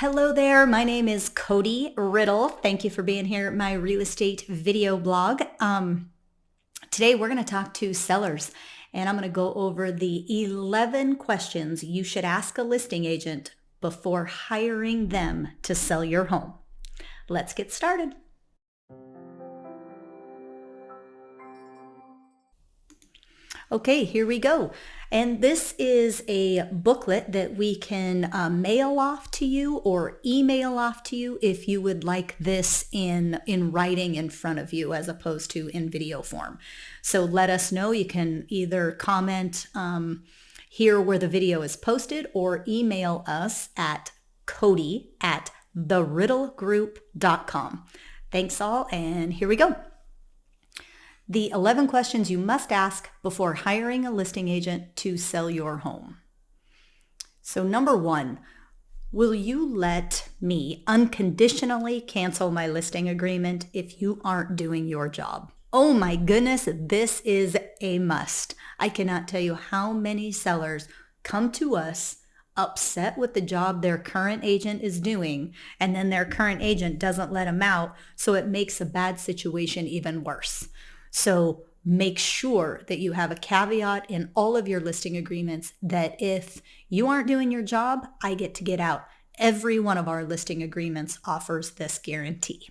Hello there, my name is Kodi Riddle. Thank you for being here at my real estate video blog. Today we're going to talk to sellers and I'm going to go over the 11 questions you should ask a listing agent before hiring them to sell your home. Let's get started. Okay, here we go. And this is a booklet that we can mail off to you or email off to you if you would like this in writing in front of you as opposed to in video form. So let us know. You can either comment here where the video is posted or email us at Kodi@theriddlegroup.com. Thanks all, and here we go. The 11 questions you must ask before hiring a listing agent to sell your home. So number 1, will you let me unconditionally cancel my listing agreement if you aren't doing your job? Oh my goodness, this is a must. I cannot tell you how many sellers come to us upset with the job their current agent is doing, and then their current agent doesn't let them out, so it makes a bad situation even worse. So make sure that you have a caveat in all of your listing agreements that if you aren't doing your job, I get to get out. Every one of our listing agreements offers this guarantee.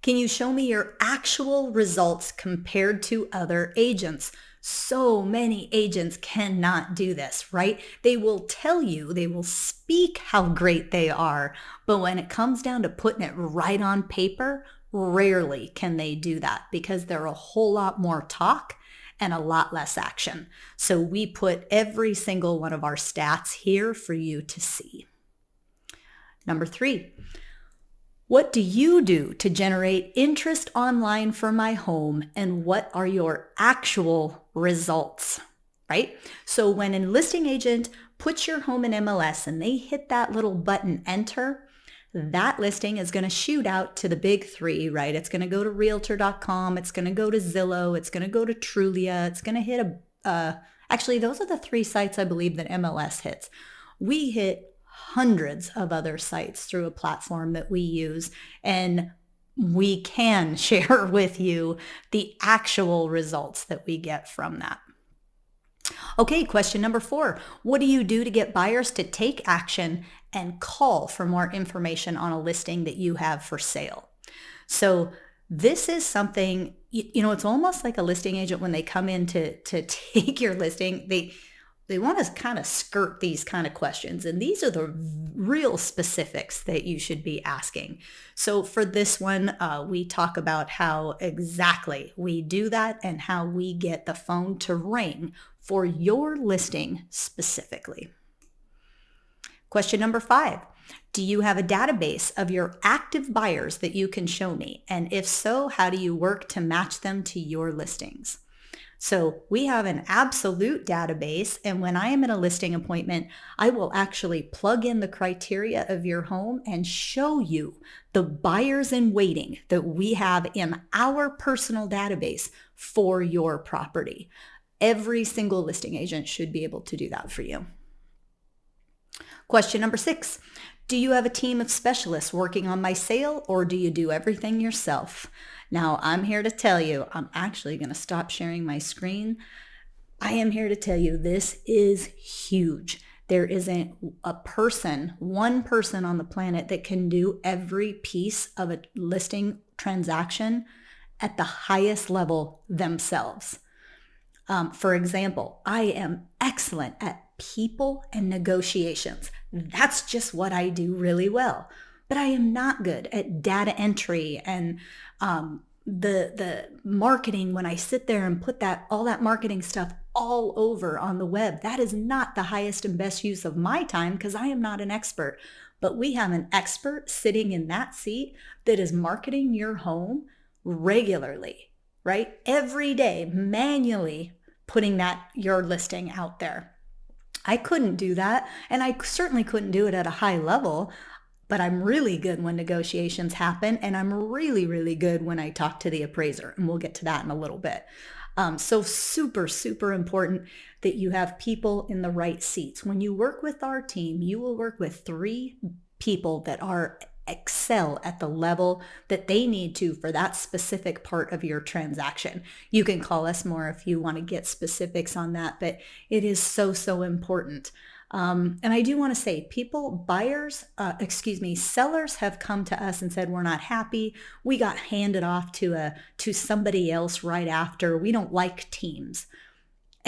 Can you show me your actual results compared to other agents? So many agents cannot do this, right? They will tell you, they will speak how great they are, but when it comes down to putting it right on paper, rarely can they do that because they're a whole lot more talk and a lot less action. So we put every single one of our stats here for you to see. Number 3, what do you do to generate interest online for my home, and what are your actual results, right? So when a listing agent puts your home in MLS and they hit that little button, enter, that listing is going to shoot out to the big 3, right? It's going to go to Realtor.com. It's going to go to Zillow. It's going to go to Trulia. It's going to hit actually, those are the 3 sites I believe that MLS hits. We hit hundreds of other sites through a platform that we use, and we can share with you the actual results that we get from that. Okay, question number 4. What do you do to get buyers to take action and call for more information on a listing that you have for sale? So this is something, it's almost like a listing agent when they come in to take your listing, they want to kind of skirt these kind of questions. And these are the real specifics that you should be asking. So for this one, we talk about how exactly we do that and how we get the phone to ring for your listing specifically. Question number 5, do you have a database of your active buyers that you can show me? And if so, how do you work to match them to your listings? So we have an absolute database, and when I am in a listing appointment, I will actually plug in the criteria of your home and show you the buyers in waiting that we have in our personal database for your property. Every single listing agent should be able to do that for you. Question number 6, do you have a team of specialists working on my sale, or do you do everything yourself? Now, I'm here to tell you, I'm actually going to stop sharing my screen. I am here to tell you this is huge. There isn't one person on the planet that can do every piece of a listing transaction at the highest level themselves. For example, I am excellent at people and negotiations. That's just what I do really well. But I am not good at data entry and the marketing. When I sit there and put all that marketing stuff all over on the web, that is not the highest and best use of my time because I am not an expert. But we have an expert sitting in that seat that is marketing your home regularly, right? Every day, manually putting your listing out there. I couldn't do that, and I certainly couldn't do it at a high level, but I'm really good when negotiations happen, and I'm really, really good when I talk to the appraiser, and we'll get to that in a little bit. So super, super important that you have people in the right seats. When you work with our team, you will work with 3 people that are excel at the level that they need to for that specific part of your transaction. You can call us more if you want to get specifics on that, but it is so, so important. And I do want to say sellers have come to us and said, we're not happy. We got handed off to somebody else right after. We don't like teams.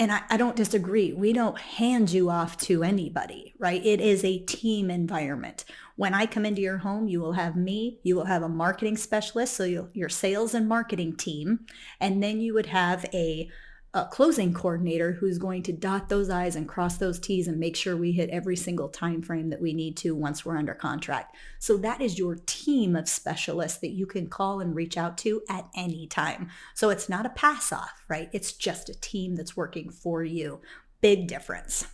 And I don't disagree. We don't hand you off to anybody, right? It is a team environment. When I come into your home, you will have me, you will have a marketing specialist, so your sales and marketing team, and then you would have a closing coordinator who's going to dot those I's and cross those T's and make sure we hit every single time frame that we need to once we're under contract. So that is your team of specialists that you can call and reach out to at any time. So it's not a pass off, right? It's just a team that's working for you. Big difference.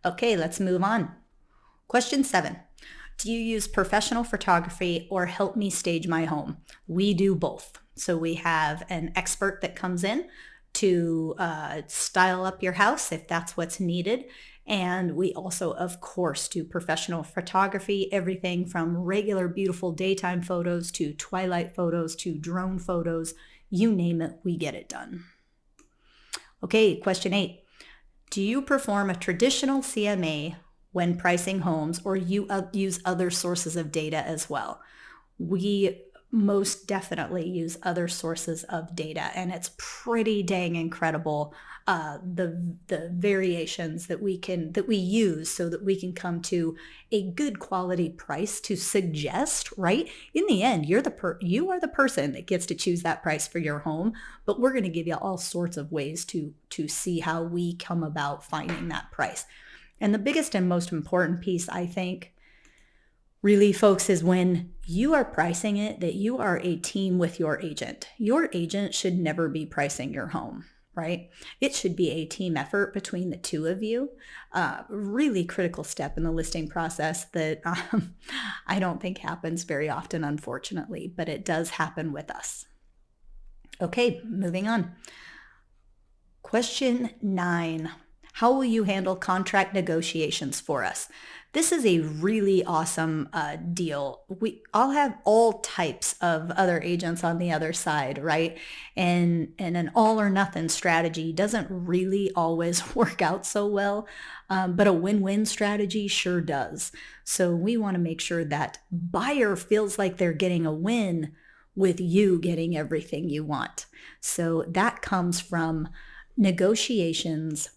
Okay, let's move on. Question 7. Do you use professional photography or help me stage my home? We do both. So we have an expert that comes in to style up your house if that's what's needed. And we also, of course, do professional photography, everything from regular beautiful daytime photos to twilight photos to drone photos. You name it, we get it done. Okay, question 8. Do you perform a traditional CMA when pricing homes, or you use other sources of data as well? We most definitely use other sources of data, and it's pretty dang incredible the variations that we use so that we can come to a good quality price to suggest, right? In the end, you are the person that gets to choose that price for your home, but we're going to give you all sorts of ways to see how we come about finding that price. And the biggest and most important piece, I think, really, folks, is when you are pricing it, that you are a team with your agent. Your agent should never be pricing your home, right? It should be a team effort between the two of you. Really critical step in the listing process that I don't think happens very often, unfortunately, but it does happen with us. Okay, moving on. Question 9. How will you handle contract negotiations for us? This is a really awesome deal. I'll have all types of other agents on the other side, right? And an all or nothing strategy doesn't really always work out so well, but a win-win strategy sure does. So we want to make sure that buyer feels like they're getting a win with you getting everything you want. So that comes from negotiations.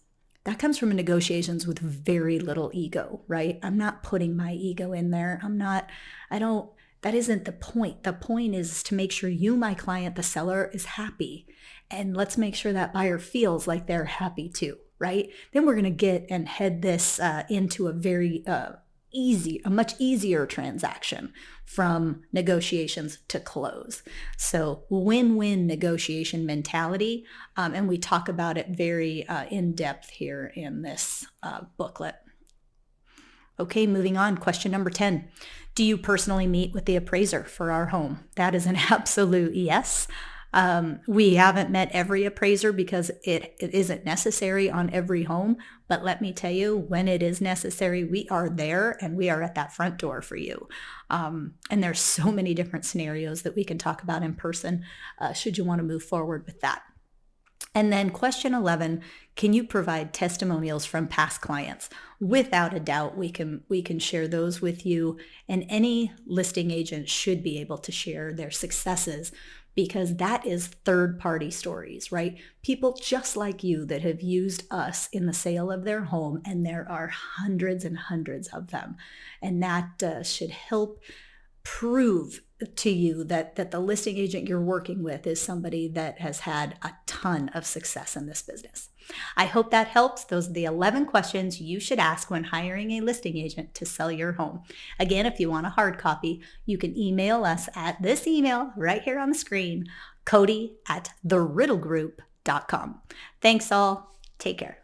That comes from negotiations with very little ego, right? I'm not putting my ego in there. That isn't the point. The point is to make sure you, my client, the seller, is happy. And let's make sure that buyer feels like they're happy too, right? Then we're going to get and head this into a much easier transaction from negotiations to close. So win-win negotiation mentality. And we talk about it very in depth here in this booklet. Okay, moving on. Question number 10. Do you personally meet with the appraiser for our home? That is an absolute yes. We haven't met every appraiser because it isn't necessary on every home. But let me tell you, when it is necessary, we are there and we are at that front door for you. And there's so many different scenarios that we can talk about in person should you want to move forward with that. And then question 11, can you provide testimonials from past clients? Without a doubt, we can share those with you, and any listing agent should be able to share their successes, because that is third-party stories, right? People just like you that have used us in the sale of their home, and there are hundreds and hundreds of them. And that should help prove to you that the listing agent you're working with is somebody that has had a ton of success in this business. I hope that helps. Those are the 11 questions you should ask when hiring a listing agent to sell your home. Again, if you want a hard copy, you can email us at this email right here on the screen, Kodi@theriddlegroup.com. Thanks all. Take care.